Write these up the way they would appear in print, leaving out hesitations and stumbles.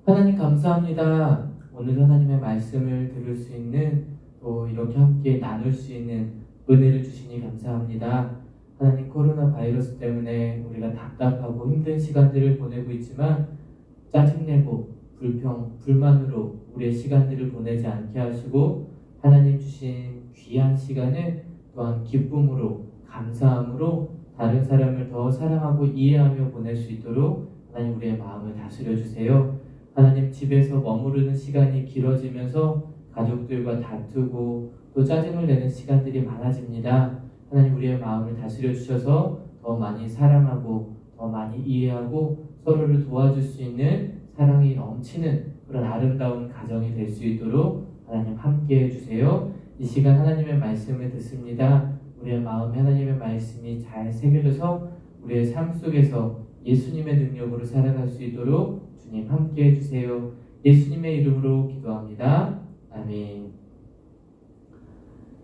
하나님 감사합니다. 오늘 하나님의 말씀을 들을 수 있는 또 이렇게 함께 나눌 수 있는 은혜를 주시니 감사합니다. 하나님 코로나 바이러스 때문에 우리가 답답하고 힘든 시간들을 보내고 있지만 짜증내고 불만으로 우리의 시간들을 보내지 않게 하시고 하나님 주신 귀한 시간을 또한 기쁨으로 감사함으로 다른 사람을 더 사랑하고 이해하며 보낼 수 있도록 하나님 우리의 마음을 다스려 주세요. 하나님 집에서 머무르는 시간이 길어지면서 가족들과 다투고 또 짜증을 내는 시간들이 많아집니다. 하나님 우리의 마음을 다스려 주셔서 더 많이 사랑하고 더 많이 이해하고 서로를 도와줄 수 있는 사랑이 넘치는 그런 아름다운 가정이 될 수 있도록 하나님 함께 해주세요. 이 시간 하나님의 말씀을 듣습니다. 우리의 마음에 하나님의 말씀이 잘 새겨져서 우리의 삶 속에서 예수님의 능력으로 살아갈 수 있도록 주님 함께 해주세요. 예수님의 이름으로 기도합니다. 아멘.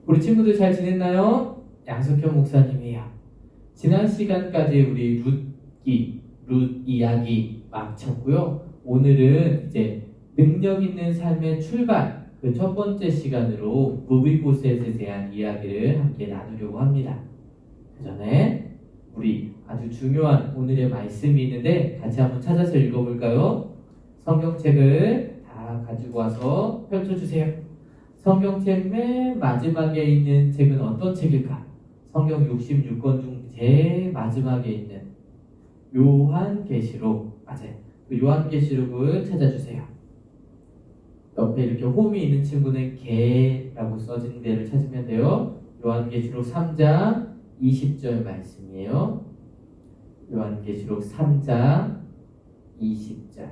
우리 친구들 잘 지냈나요? 양석현 목사님이에요. 지난 시간까지 우리 룻 이야기 마쳤고요. 오늘은 이제 능력 있는 삶의 출발, 그 첫 번째 시간으로 무비보셋에 대한 이야기를 함께 나누려고 합니다. 그 전에 우리 아주 중요한 오늘의 말씀이 있는데 같이 한번 찾아서 읽어볼까요? 성경책을 다 가지고 와서 펼쳐주세요. 성경책 맨 마지막에 있는 책은 어떤 책일까? 성경 66권 중 제일 마지막에 있는 요한계시록, 맞아요. 그 요한계시록을 찾아주세요. 옆에 이렇게 홈이 있는 친구는 개라고 써진 데를 찾으면 돼요. 요한계시록 3장 20절 말씀이에요. 요한계시록 3장 20절.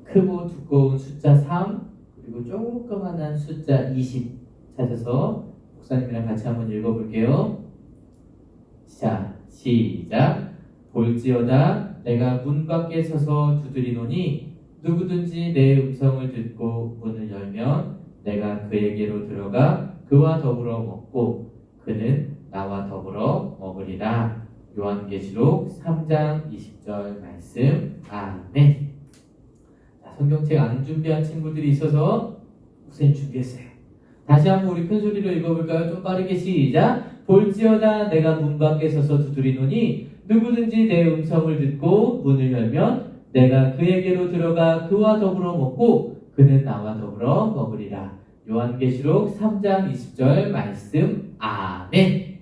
크고 두꺼운 숫자 3 그리고 조그만한 숫자 20 찾아서 목사님이랑 같이 한번 읽어볼게요. 자, 시작. 볼지어다 내가 문 밖에 서서 두드리노니 누구든지 내 음성을 듣고 문을 열면 내가 그에게로 들어가 그와 더불어 먹고 그는 나와 더불어 먹으리라. 요한계시록 3장 20절 말씀. 아멘. 자, 성경책 안 준비한 친구들이 있어서 우선 준비했어요. 다시 한번 우리 큰 소리로 읽어볼까요? 좀 빠르게 시작. 볼지어다 내가 문 밖에 서서 두드리노니 누구든지 내 음성을 듣고 문을 열면 내가 그에게로 들어가 그와 더불어 먹고 그는 나와 더불어 먹으리라. 요한계시록 3장 20절 말씀. 아멘.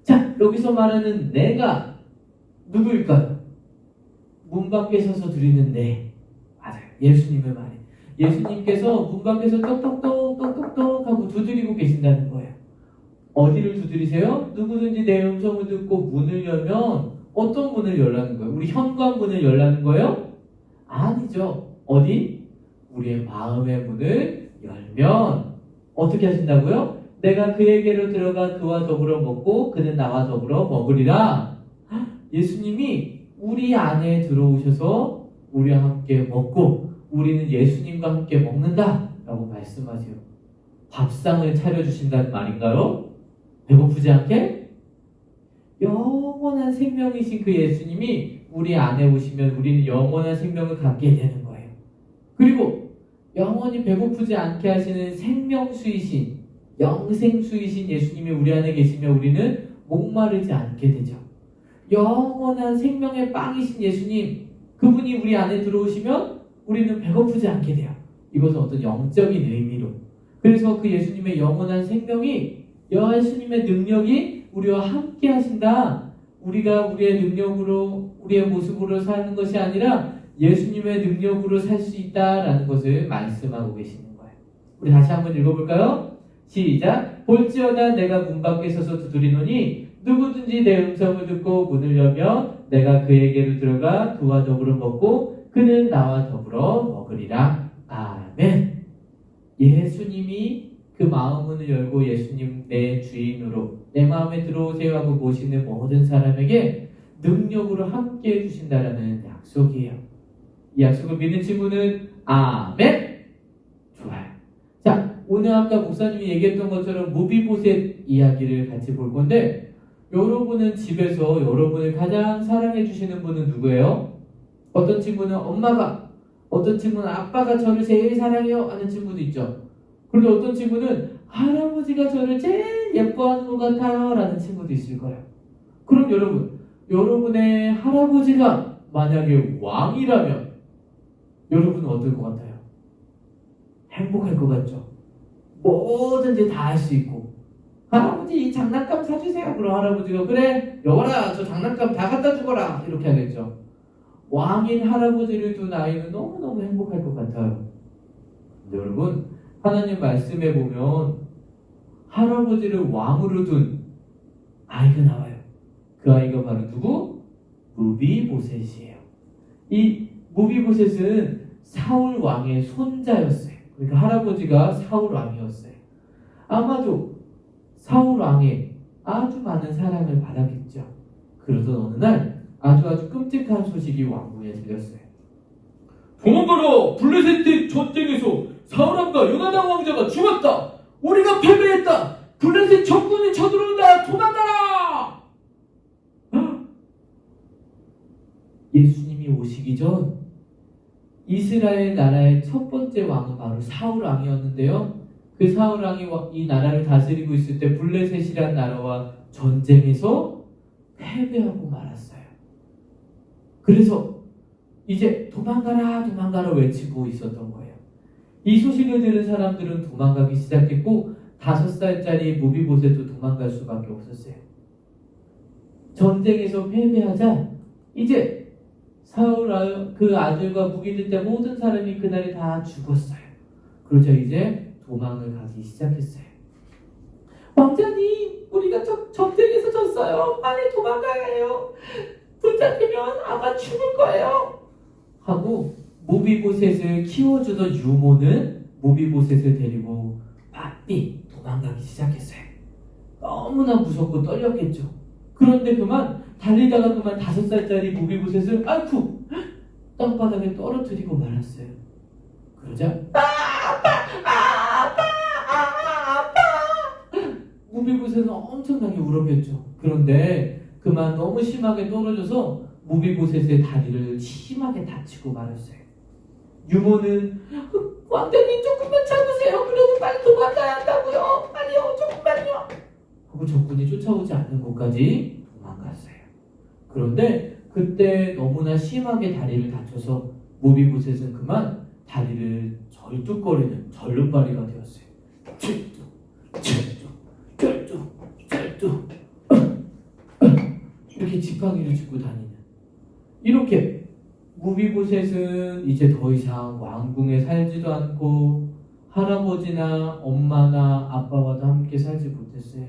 자, 여기서 말하는 내가 누구일까요? 문 밖에 서서 드리는 내. 맞아요. 예수님의 말이에요. 예수님께서 문 밖에서 똑똑똑 하고 두드리고 계신다는 거예요. 어디를 두드리세요? 누구든지 내 음성을 듣고 문을 열면 어떤 문을 열라는 거예요? 우리 현관문을 열라는 거예요? 아니죠. 어디? 우리의 마음의 문을 열면 어떻게 하신다고요? 내가 그에게로 들어가 그와 더불어 먹고 그는 나와 더불어 먹으리라. 예수님이 우리 안에 들어오셔서 우리와 함께 먹고 우리는 예수님과 함께 먹는다 라고 말씀하세요. 밥상을 차려주신다는 말인가요? 배고프지 않게? 영원한 생명이신 그 예수님이 우리 안에 오시면 우리는 영원한 생명을 갖게 되는 거예요. 그리고 영원히 배고프지 않게 하시는 생명수이신 영생수이신 예수님이 우리 안에 계시면 우리는 목마르지 않게 되죠. 영원한 생명의 빵이신 예수님, 그분이 우리 안에 들어오시면 우리는 배고프지 않게 돼요. 이것은 어떤 영적인 의미로. 그래서 그 예수님의 영원한 생명이, 예수님의 능력이 우리와 함께 하신다. 우리가 우리의 능력으로, 우리의 모습으로 사는 것이 아니라 예수님의 능력으로 살 수 있다라는 것을 말씀하고 계시는 거예요. 우리 다시 한번 읽어볼까요? 시작. 볼지어다 내가 문 밖에 서서 두드리노니 누구든지 내 음성을 듣고 문을 열면 내가 그에게로 들어가 그와 더불어 먹고 그는 나와 더불어 먹으리라. 아멘. 예수님이 그 마음문을 열고 예수님 내 주인으로 내 마음에 들어오세요 하고 모시는 모든 사람에게 능력으로 함께 해주신다라는 약속이에요. 이 약속을 믿는 친구는 아멘. 좋아요. 자, 오늘 아까 목사님이 얘기했던 것처럼 무비보셋 이야기를 같이 볼 건데, 여러분은 집에서 여러분을 가장 사랑해 주시는 분은 누구예요? 어떤 친구는 엄마가, 어떤 친구는 아빠가 저를 제일 사랑해요 하는 친구도 있죠. 그런데 어떤 친구는 할아버지가 저를 제일 예뻐하는 것 같아요 라는 친구도 있을 거예요. 그럼 여러분의 할아버지가 만약에 왕이라면 여러분은 어떨 것 같아요? 행복할 것 같죠? 뭐든지 다 할 수 있고, 할아버지 이 장난감 사주세요. 그럼 할아버지가 그래 여봐라 저 장난감 다 갖다 주거라 이렇게 하겠죠. 왕인 할아버지를 둔 아이는 너무너무 행복할 것 같아요. 근데 여러분 하나님 말씀에 보면 할아버지를 왕으로 둔 아이가 나와요. 그 아이가 바로 누구? 무비보셋이에요. 이 무비보셋은 사울 왕의 손자였어요. 그러니까 할아버지가 사울 왕이었어요. 아마도 사울 왕의 아주 많은 사랑을 받았겠죠. 그러던 어느 날 아주 끔찍한 소식이 왕궁에 들렸어요. 도망가라! 블레셋 전쟁에서 사울왕과 요나단 왕자가 죽었다! 우리가 패배했다! 블레셋 적군이 쳐들어온다! 도망가라! 예수님이 오시기 전 이스라엘 나라의 첫 번째 왕은 바로 사울 왕이었는데요. 그 사울 왕이 이 나라를 다스리고 있을 때 블레셋이란 나라와 전쟁에서 패배하고 말았어요. 그래서 이제 도망가라 외치고 있었던 거예요. 이 소식을 들은 사람들은 도망가기 시작했고 5살짜리 무비보셋도 도망갈 수밖에 없었어요. 전쟁에서 패배하자 이제 사울 그 아들과 무기들 때 모든 사람이 그날에 다 죽었어요. 그러자 이제 도망을 가기 시작했어요. 왕자님, 우리가 전쟁에서 졌어요. 빨리 도망가야 해요. 붙잡히면 아마 죽을 거예요. 하고 무비보셋을 키워주던 유모는 무비보셋을 데리고 바삐 도망가기 시작했어요. 너무나 무섭고 떨렸겠죠. 그런데 달리다가 5살짜리 무비보셋을 아이쿠 땅바닥에 떨어뜨리고 말았어요. 그러자 아빠 무비보셋은 엄청나게 울었겠죠. 그런데 너무 심하게 떨어져서 무비보셋의 다리를 심하게 다치고 말았어요. 유모는 왕자님 조금만 참으세요. 그래도 빨리 도망가야 한다고요. 빨리요 조금만요. 하고 적군이 쫓아오지 않는 곳까지 도망갔어요. 그런데 그때 너무나 심하게 다리를 다쳐서 무비보셋은 다리를 절뚝거리는 절름발이가 되었어요. 절뚝 이렇게 지팡이를 짚고 다니는. 이렇게 무비보셋은 이제 더 이상 왕궁에 살지도 않고 할아버지나 엄마나 아빠와도 함께 살지 못했어요.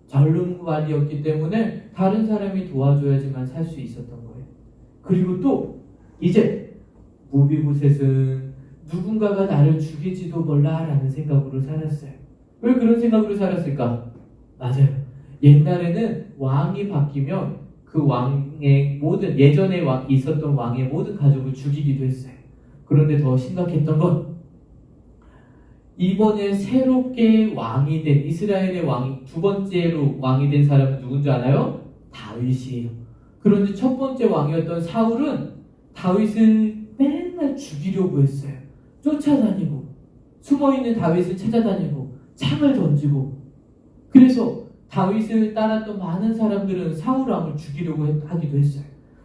절름발이었기 때문에 다른 사람이 도와줘야지만 살 수 있었던 거예요. 그리고 또 이제 무비보셋은 누군가가 나를 죽일지도 몰라라는 생각으로 살았어요. 왜 그런 생각으로 살았을까? 맞아요. 옛날에는 왕이 바뀌면 그 왕의 예전에 있었던 왕의 모든 가족을 죽이기도 했어요. 그런데 더 심각했던 건 이번에 새롭게 왕이 된 이스라엘의 두 번째로 왕이 된 사람은 누군지 알아요? 다윗이에요. 그런데 첫 번째 왕이었던 사울은 다윗을 맨날 죽이려고 했어요. 쫓아다니고 숨어있는 다윗을 찾아다니고 창을 던지고. 그래서 다윗을 따랐던 많은 사람들은 사울 왕을 죽이려고 하기도 했어요.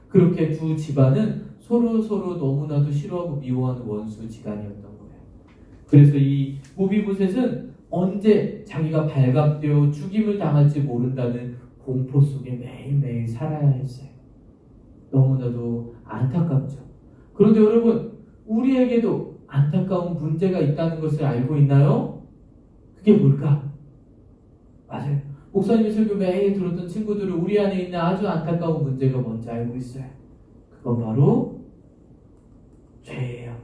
그렇게 두 집안은 서로 너무나도 싫어하고 미워하는 원수지간이었던 거예요. 그래서 이 무비보셋은 언제 자기가 발각되어 죽임을 당할지 모른다는 공포 속에 매일매일 살아야 했어요. 너무나도 안타깝죠. 그런데 여러분, 우리에게도 안타까운 문제가 있다는 것을 알고 있나요? 그게 뭘까? 맞아요. 목사님 설교 매일 들었던 친구들은 우리 안에 있는 아주 안타까운 문제가 뭔지 알고 있어요. 그건 바로 죄예요.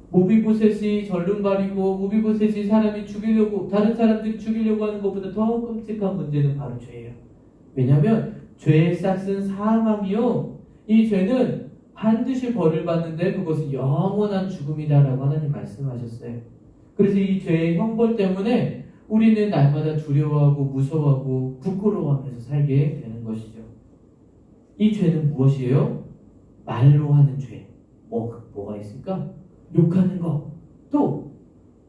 무비보셋이 절름발이고 무비보셋이 다른 사람들이 죽이려고 하는 것보다 더 끔찍한 문제는 바로 죄예요. 왜냐하면 죄의 싹은 사망이요. 이 죄는 반드시 벌을 받는데 그것은 영원한 죽음이다라고 하나님 말씀하셨어요. 그래서 이 죄의 형벌 때문에 우리는 날마다 두려워하고 무서워하고 부끄러워하면서 살게 되는 것이죠. 이 죄는 무엇이에요? 말로 하는 죄. 뭐가 있을까? 욕하는 거, 또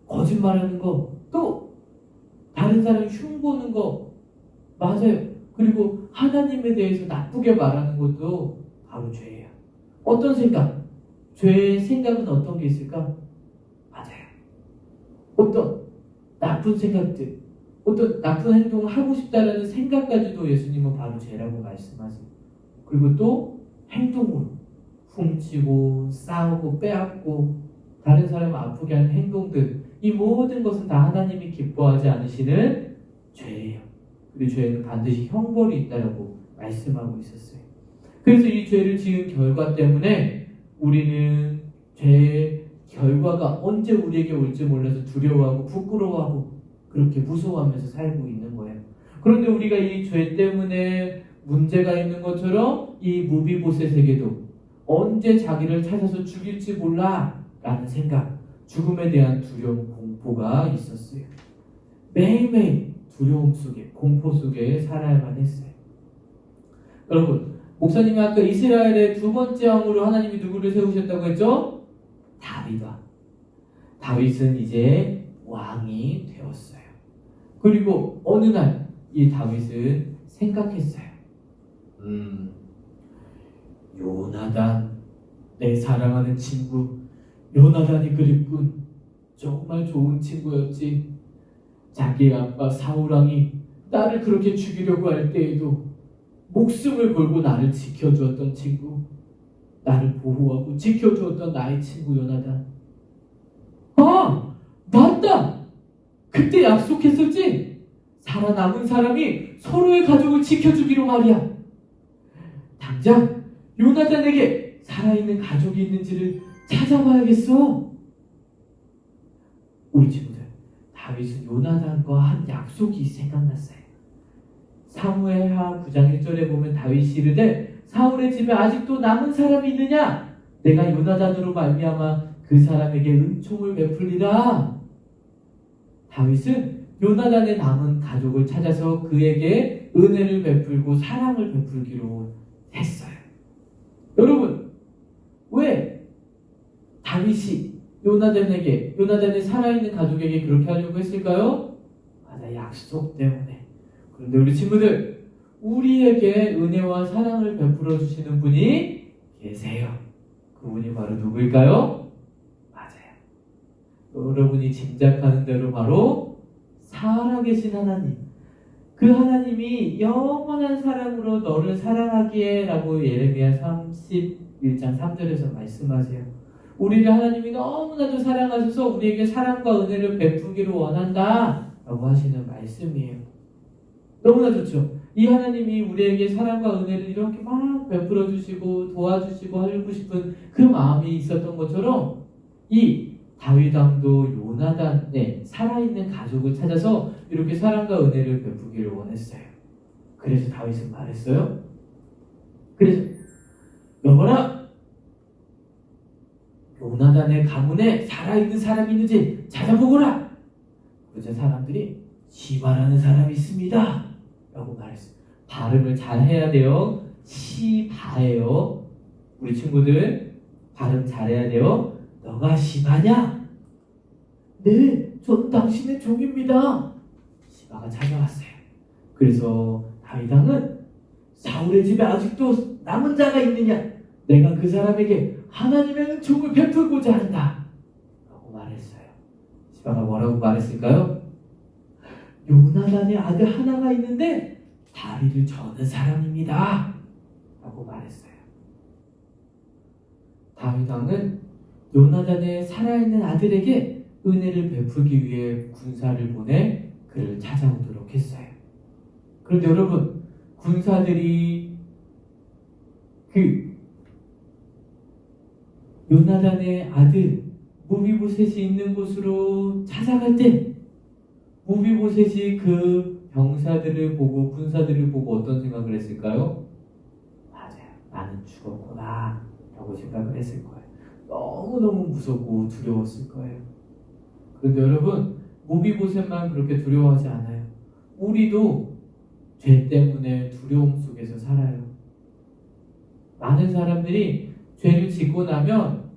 거짓말하는 거, 또 다른 사람 흉보는 거. 맞아요. 그리고 하나님에 대해서 나쁘게 말하는 것도 바로 죄예요. 어떤 생각? 죄의 생각은 어떤 게 있을까? 맞아요. 어떤 나쁜 생각들, 어떤 나쁜 행동을 하고 싶다라는 생각까지도 예수님은 바로 죄라고 말씀하세요. 그리고 또 행동으로 훔치고 싸우고 빼앗고 다른 사람을 아프게 하는 행동들, 이 모든 것은 다 하나님이 기뻐하지 않으시는 죄예요. 그리고 죄에는 반드시 형벌이 있다라고 말씀하고 있었어요. 그래서 이 죄를 지은 결과 때문에 우리는 죄의 결과가 언제 우리에게 올지 몰라서 두려워하고 부끄러워하고 그렇게 무서워하면서 살고 있는 거예요. 그런데 우리가 이 죄 때문에 문제가 있는 것처럼 이 무비보셋에게도 언제 자기를 찾아서 죽일지 몰라 라는 생각, 죽음에 대한 두려움, 공포가 있었어요. 매일매일 두려움 속에, 공포 속에 살아야만 했어요. 여러분, 목사님이 아까 이스라엘의 두 번째 왕으로 하나님이 누구를 세우셨다고 했죠? 다윗과. 다윗은 이제 왕이 되었어요. 그리고 어느 날 이 다윗은 생각했어요. 요나단, 내 사랑하는 친구 요나단이 그립군. 정말 좋은 친구였지. 자기 아빠 사울왕이 나를 그렇게 죽이려고 할 때에도 목숨을 걸고 나를 지켜주었던 친구, 나를 보호하고 지켜주었던 나의 친구 요나단. 아, 맞다! 그때 약속했었지? 살아남은 사람이 서로의 가족을 지켜주기로 말이야. 당장 요나단에게 살아있는 가족이 있는지를 찾아봐야겠어. 우리 친구들, 다윗은 요나단과 한 약속이 생각났어요. 사무엘하 9장 1절에 보면 다윗이 이르되 사울의 집에 아직도 남은 사람이 있느냐? 내가 요나단으로 말미암아 그 사람에게 은총을 베풀리라. 다윗은 요나단의 남은 가족을 찾아서 그에게 은혜를 베풀고 사랑을 베풀기로 했어요. 여러분, 왜 다윗이 요나단의 살아있는 가족에게 그렇게 하려고 했을까요? 맞아, 약속 때문에. 그런데 우리 친구들, 우리에게 은혜와 사랑을 베풀어 주시는 분이 계세요. 그분이 바로 누구일까요? 맞아요. 여러분이 짐작하는 대로 바로 살아계신 하나님. 그 하나님이 영원한 사랑으로 너를 사랑하기에 라고 예레미야 31장 3절에서 말씀하세요. 우리를 하나님이 너무나도 사랑하셔서 우리에게 사랑과 은혜를 베푸기를 원한다 라고 하시는 말씀이에요. 너무나 좋죠. 이 하나님이 우리에게 사랑과 은혜를 이렇게 막 베풀어 주시고 도와주시고 하고 싶은 그 마음이 있었던 것처럼 이 다윗 왕도 요나단의 살아있는 가족을 찾아서 이렇게 사랑과 은혜를 베푸기를 원했어요. 그래서 다윗은 말했어요. 그래서 여보라, 요나단의 가문에 살아있는 사람이 있는지 찾아보거라. 그러자 사람들이 시바라는 사람이 있습니다 라고 말했어요. 발음을 잘 해야 돼요. 시바예요. 우리 친구들 발음 잘해야 돼요. 너가 시바냐? 네, 전 당신의 종입니다. 시바가 찾아왔어요. 그래서 다윗 왕은 사울의 집에 아직도 남은 자가 있느냐? 내가 그 사람에게 하나님의 은총을 베풀고자 한다 라고 말했어요. 시바가 뭐라고 말했을까요? 요나단의 아들 하나가 있는데 다리를 저는 사람입니다 라고 말했어요. 다윗 왕은 요나단의 살아있는 아들에게 은혜를 베풀기 위해 군사를 보내 그를 찾아오도록 했어요. 그런데 여러분, 군사들이 그 요나단의 아들 무비보셋이 있는 곳으로 찾아갈 때 무비보셋이 그 병사들을 보고 군사들을 보고 어떤 생각을 했을까요? 맞아요. 나는 죽었구나 라고 생각을 했을 거예요. 너무너무 무섭고 두려웠을 거예요. 그런데 여러분, 무비보셋만 그렇게 두려워하지 않아요. 우리도 죄 때문에 두려움 속에서 살아요. 많은 사람들이 죄를 짓고 나면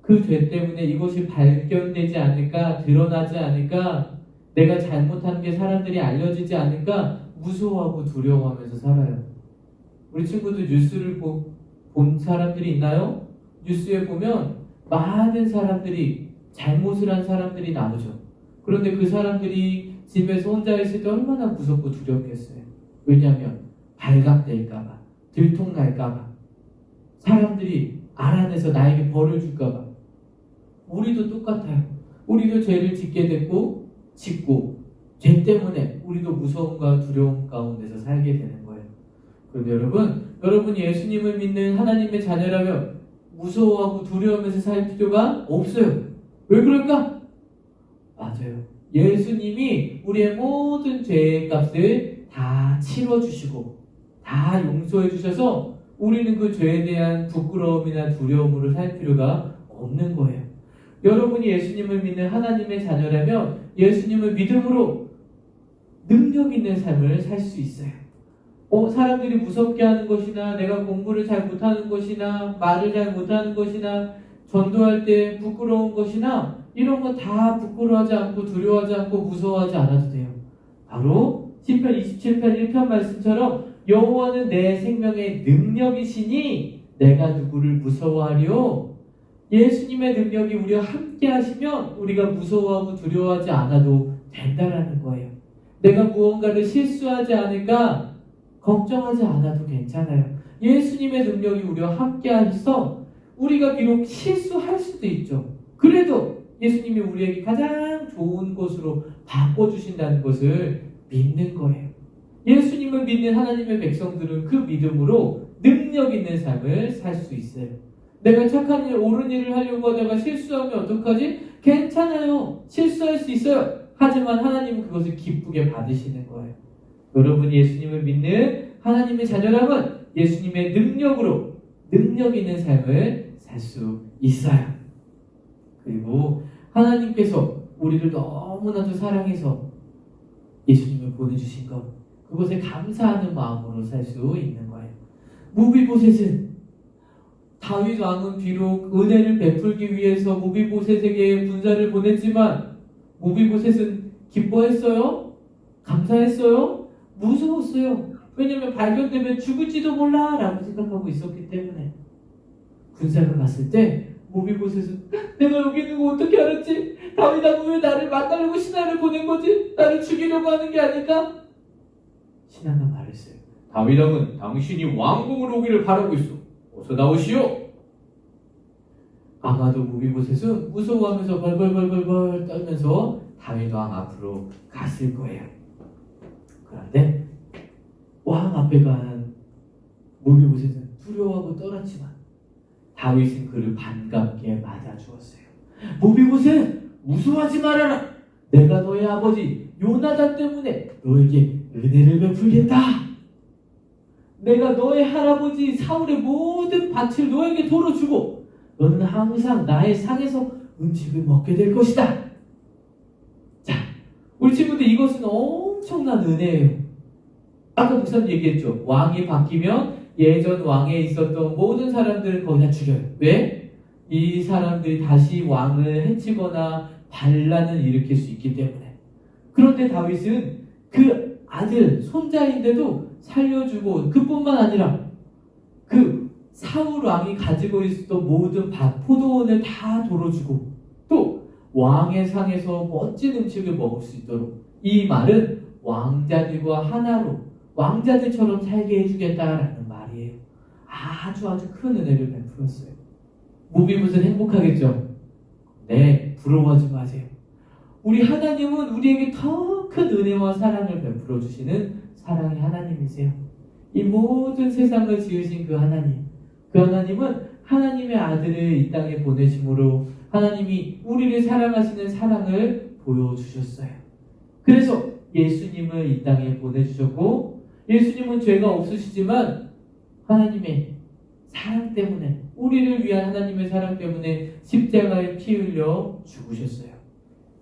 그 죄 때문에 이것이 발견되지 않을까, 드러나지 않을까, 내가 잘못한 게 사람들이 알려지지 않을까 무서워하고 두려워하면서 살아요. 우리 친구들 뉴스를 본 사람들이 있나요? 뉴스에 보면 많은 사람들이 잘못을 한 사람들이 나오죠. 그런데 그 사람들이 집에서 혼자 있을 때 얼마나 무섭고 두렵겠어요. 왜냐하면 발각될까봐, 들통날까봐, 사람들이 알아내서 나에게 벌을 줄까봐. 우리도 똑같아요. 우리도 죄를 짓게 됐고 짓고 죄 때문에 우리도 무서움과 두려움 가운데서 살게 되는 거예요. 그런데 여러분 예수님을 믿는 하나님의 자녀라면 무서워하고 두려워하면서 살 필요가 없어요. 왜 그럴까? 맞아요. 예수님이 우리의 모든 죄의 값을 다 치러주시고 다 용서해 주셔서 우리는 그 죄에 대한 부끄러움이나 두려움으로 살 필요가 없는 거예요. 여러분이 예수님을 믿는 하나님의 자녀라면 예수님을 믿음으로 능력 있는 삶을 살 수 있어요. 사람들이 무섭게 하는 것이나 내가 공부를 잘 못하는 것이나 말을 잘 못하는 것이나 전도할 때 부끄러운 것이나 이런 거 다 부끄러워하지 않고 두려워하지 않고 무서워하지 않아도 돼요. 바로 시편 27편 1편 말씀처럼 여호와는 내 생명의 능력이시니 내가 누구를 무서워하리요. 예수님의 능력이 우리와 함께 하시면 우리가 무서워하고 두려워하지 않아도 된다라는 거예요. 내가 무언가를 실수하지 않을까 걱정하지 않아도 괜찮아요. 예수님의 능력이 우리와 함께 하셔서 우리가 비록 실수할 수도 있죠. 그래도 예수님이 우리에게 가장 좋은 것으로 바꿔주신다는 것을 믿는 거예요. 예수님을 믿는 하나님의 백성들은 그 믿음으로 능력 있는 삶을 살 수 있어요. 내가 착한 일, 옳은 일을 하려고 하다가 실수하면 어떡하지? 괜찮아요. 실수할 수 있어요. 하지만 하나님은 그것을 기쁘게 받으시는 거예요. 여러분이 예수님을 믿는 하나님의 자녀라면 예수님의 능력으로 능력 있는 삶을 살 수 있어요. 그리고 하나님께서 우리를 너무나도 사랑해서 예수님을 보내주신 것, 그것에 감사하는 마음으로 살 수 있는 거예요. 무비보셋은 다윗 왕은 비록 은혜를 베풀기 위해서 무비보셋에게 군사를 보냈지만 무비보셋은 기뻐했어요? 감사했어요? 무서웠어요. 왜냐하면 발견되면 죽을지도 몰라 라고 생각하고 있었기 때문에. 군사가 갔을 때 무비보셋은 내가 여기 있는 거 어떻게 알았지? 다윗왕은 왜 나를 만나려고 신하를 보낸 거지? 나를 죽이려고 하는 게 아닐까? 신하가 말했어요. 다윗왕은 당신이 왕궁으로 오기를 바라고 있어. 어서 나오시오. 아마도 무비보셋은 무서워하면서 벌벌벌벌 떨면서 다윗왕 앞으로 갔을 거예요. 그런데 왕 앞에 간 무비보셋은 두려워하고 떨었지만 다윗은 그를 반갑게 맞아주었어요. 무비보셋, 무서워하지 말아라. 내가 너의 아버지 요나단 때문에 너에게 은혜를 베풀겠다. 내가 너의 할아버지 사울의 모든 밭을 너에게 도로 주고 너는 항상 나의 상에서 음식을 먹게 될 것이다. 자, 우리 친구들 이것은 엄청난 은혜예요. 아까 목사님 얘기했죠. 왕이 바뀌면 예전 왕에 있었던 모든 사람들을 거의 다 죽여요. 왜? 이 사람들이 다시 왕을 해치거나 반란을 일으킬 수 있기 때문에. 그런데 다윗은 그 아들, 손자인데도 살려주고 그뿐만 아니라 그 사울 왕이 가지고 있었던 모든 밭, 포도원을 다 돌어주고 또 왕의 상에서 멋진 음식을 먹을 수 있도록 이 말은 왕자들과 하나로 왕자들처럼 살게 해주겠다라는 말이에요. 아주 큰 은혜를 베풀었어요. 무비보셋 행복하겠죠? 네, 부러워하지 마세요. 우리 하나님은 우리에게 더 큰 은혜와 사랑을 베풀어 주시는 사랑의 하나님이세요. 이 모든 세상을 지으신 그 하나님, 그 하나님은 하나님의 아들을 이 땅에 보내심으로 하나님이 우리를 사랑하시는 사랑을 보여주셨어요. 그래서 예수님을 이 땅에 보내주셨고 예수님은 죄가 없으시지만 하나님의 사랑 때문에 우리를 위한 하나님의 사랑 때문에 십자가에 피 흘려 죽으셨어요.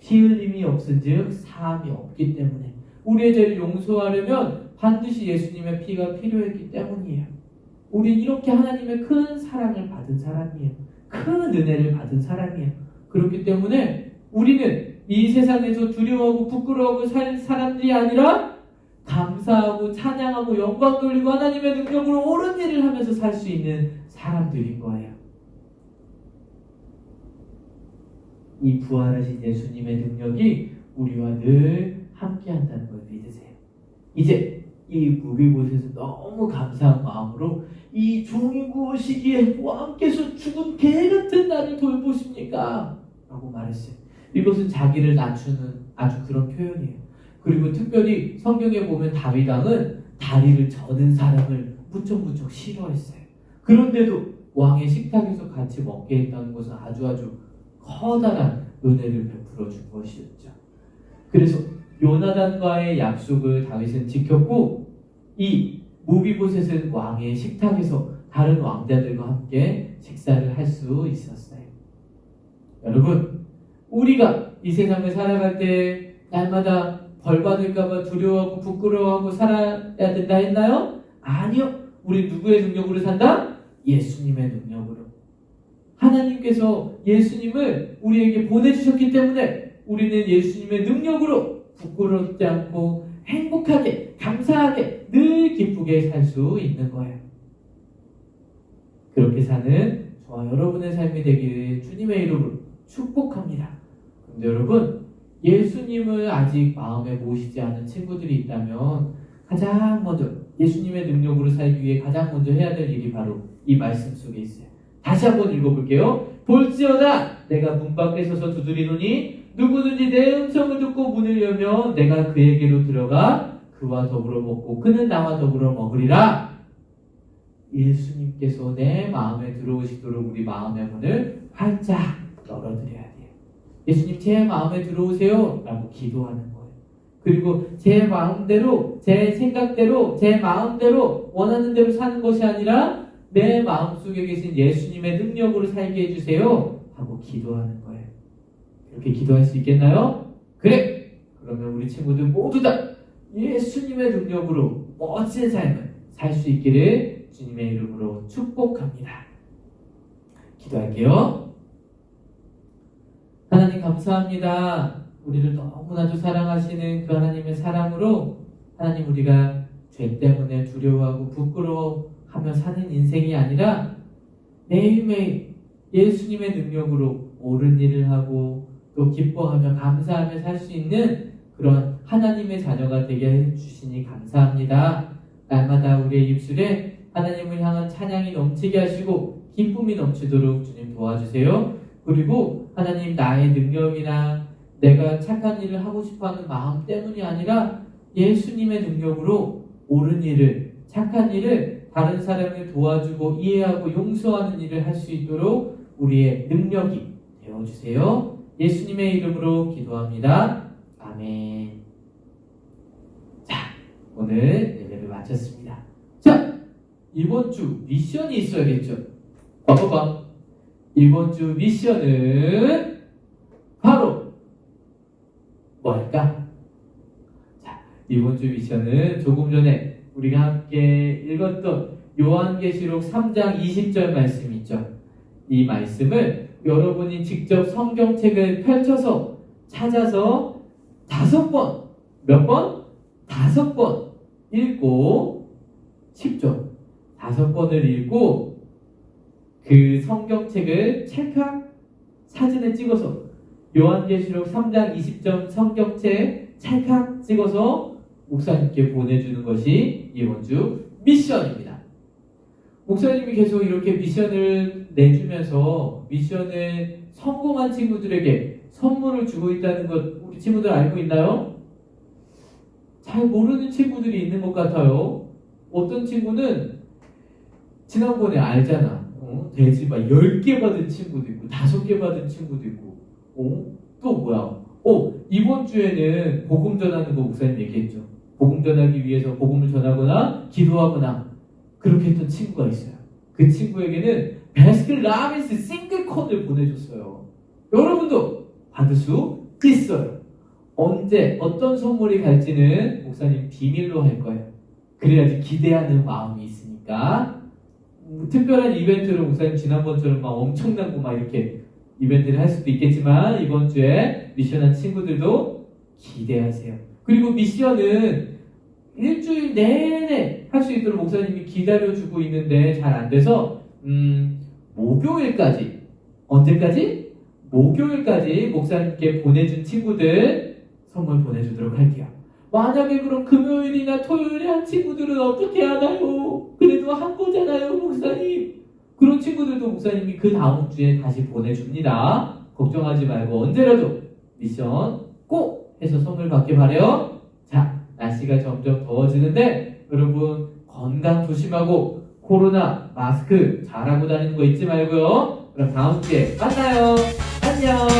피 흘림이 없은즉 사함이 없기 때문에 우리의 죄를 용서하려면 반드시 예수님의 피가 필요했기 때문이에요. 우린 이렇게 하나님의 큰 사랑을 받은 사람이에요. 큰 은혜를 받은 사람이에요. 그렇기 때문에 우리는 이 세상에서 두려워하고 부끄러워하고 살 사람들이 아니라 감사하고 찬양하고 영광 돌리고 하나님의 능력으로 옳은 일을 하면서 살 수 있는 사람들인 거예요. 이 부활하신 예수님의 능력이 우리와 늘 함께한다는 걸 믿으세요. 이제 이 무비봇에서 너무 감사한 마음으로 이 종이 무엇이기에 왕께서 죽은 개 같은 나를 돌보십니까? 라고 말했어요. 이것은 자기를 낮추는 아주 그런 표현이에요. 그리고 특별히 성경에 보면 다윗 왕은 다리를 저는 사람을 무척 싫어했어요. 그런데도 왕의 식탁에서 같이 먹게 했다는 것은 아주 커다란 은혜를 베풀어 준 것이었죠. 그래서 요나단과의 약속을 다윗은 지켰고 이 무비보셋은 왕의 식탁에서 다른 왕자들과 함께 식사를 할 수 있었어요. 여러분, 우리가 이 세상을 살아갈 때 날마다 벌 받을까봐 두려워하고 부끄러워하고 살아야 된다 했나요? 아니요. 우리 누구의 능력으로 산다? 예수님의 능력으로. 하나님께서 예수님을 우리에게 보내주셨기 때문에 우리는 예수님의 능력으로 부끄럽지 않고 행복하게, 감사하게, 늘 기쁘게 살 수 있는 거예요. 그렇게 사는 저와 여러분의 삶이 되기를 주님의 이름으로 축복합니다. 그런데 여러분, 예수님을 아직 마음에 모시지 않은 친구들이 있다면 가장 먼저 예수님의 능력으로 살기 위해 가장 먼저 해야 될 일이 바로 이 말씀 속에 있어요. 다시 한번 읽어볼게요. 볼지어다 내가 문 밖에 서서 두드리노니 누구든지 내 음성을 듣고 문을 열면 내가 그에게로 들어가 그와 더불어 먹고 그는 나와 더불어 먹으리라. 예수님께서 내 마음에 들어오시도록 우리 마음의 문을 활짝 열어드려야 돼요. 예수님 제 마음에 들어오세요 라고 기도하는 거예요. 그리고 제 마음대로, 제 생각대로, 제 마음대로 원하는 대로 사는 것이 아니라 내 마음속에 계신 예수님의 능력으로 살게 해주세요 하고 기도하는 거예요. 그렇게 기도할 수 있겠나요? 그래! 그러면 우리 친구들 모두 다 예수님의 능력으로 멋진 삶을 살 수 있기를 주님의 이름으로 축복합니다. 기도할게요. 하나님 감사합니다. 우리를 너무나도 사랑하시는 그 하나님의 사랑으로 하나님 우리가 죄 때문에 두려워하고 부끄러워하며 사는 인생이 아니라 매일매일 예수님의 능력으로 옳은 일을 하고 또 기뻐하며 감사하며 살 수 있는 그런 하나님의 자녀가 되게 해주시니 감사합니다. 날마다 우리의 입술에 하나님을 향한 찬양이 넘치게 하시고 기쁨이 넘치도록 주님 도와주세요. 그리고 하나님 나의 능력이나 내가 착한 일을 하고 싶어하는 마음 때문이 아니라 예수님의 능력으로 옳은 일을, 착한 일을 다른 사람을 도와주고 이해하고 용서하는 일을 할 수 있도록 우리의 능력이 되어주세요. 예수님의 이름으로 기도합니다. 아멘. 자, 오늘 예배를 마쳤습니다. 자, 이번 주 미션이 있어야겠죠? 봐봐봐. 이번 주 미션은 바로 뭘까? 자, 이번 주 미션은 조금 전에 우리가 함께 읽었던 요한계시록 3장 20절 말씀 있죠? 이 말씀을 여러분이 직접 성경책을 펼쳐서 찾아서 5번, 몇 번? 5번 읽고 10조 5번을 읽고 그 성경책을 찰칵 사진에 찍어서 요한계시록 3장 20점 성경책 찰칵 찍어서 목사님께 보내주는 것이 이번 주 미션입니다. 목사님이 계속 이렇게 미션을 내주면서 미션을 성공한 친구들에게 선물을 주고 있다는 것 우리 친구들 알고 있나요? 잘 모르는 친구들이 있는 것 같아요. 어떤 친구는 지난번에 알잖아. 돼지 막 10개 받은 친구도 있고 5개 받은 친구도 있고 또 뭐야? 이번 주에는 복음 전하는 거 목사님 얘기했죠. 복음 전하기 위해서 복음을 전하거나 기도하거나 그렇게 했던 친구가 있어요. 그 친구에게는 바스킨라빈스 싱글콘을 보내줬어요. 여러분도 받을 수 있어요. 언제 어떤 선물이 갈지는 목사님 비밀로 할 거예요. 그래야지 기대하는 마음이 있으니까 특별한 이벤트로 목사님 지난번처럼 막 엄청난 거 막 이렇게 이벤트를 할 수도 있겠지만 이번 주에 미션한 친구들도 기대하세요. 그리고 미션은 일주일 내내 할 수 있도록 목사님이 기다려주고 있는데 잘 안 돼서 목요일까지 언제까지? 목요일까지 목사님께 보내준 친구들 선물 보내주도록 할게요. 만약에 그럼 금요일이나 토요일에 한 친구들은 어떻게 하나요? 그래도 한 거잖아요, 목사님. 그런 친구들도 목사님이 그 다음 주에 다시 보내줍니다. 걱정하지 말고 언제라도 미션 꼭 해서 선물 받길 바래요. 자, 날씨가 점점 더워지는데 여러분 건강 조심하고 코로나 마스크 잘하고 다니는 거 잊지 말고요. 그럼 다음 주에 만나요. 안녕.